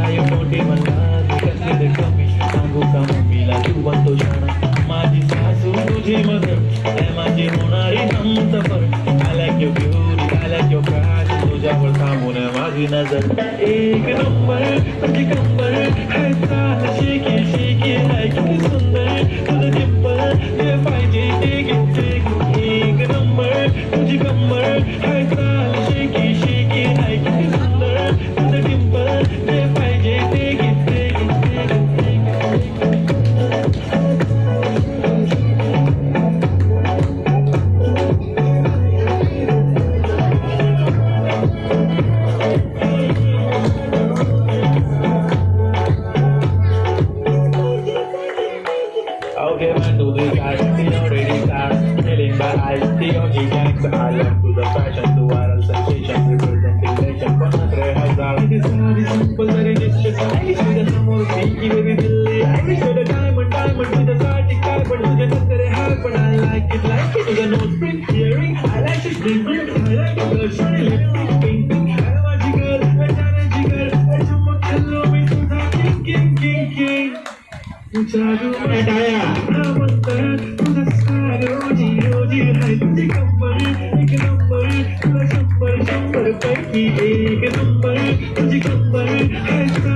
काय मोठे म्हणतात कसले कमी सांगू का मम्मीला तू बनतो शाणा माझी सासू तुझी मदर माझी होणारी Humsafar I like your beauty, I like your pride तुझ्यावर थांबून माझी नजर एक नंबर तुझी कंबर है चाल शेकी शेकी है किती सुंदर तुझं डिंपल ते पाहिजे एक नंबर तुझी कंबर है चाल शेकी शेकी है किती सुंदर तुझं डिंपल ते पाहिजे Okay, man, do this guys, we already start feeling bad. I see your gangster, I love to the fashion, to viral sensation, representing nation. Panatre hazar, it is very simple, very stylish with the more pinky, very dilly. I wish you the diamond with the Arctic carbon, with the necessary heart, but I like it. With the nose spring earring, I like it bling, I like it the shiny lipstick, pink, I magical, I jump hello, me to the king. जादू हटाया तुझा रोजी रोजी है तुझी कंबर एक number तुझा शंबर पैकी एक नंबर तुझी कंबर है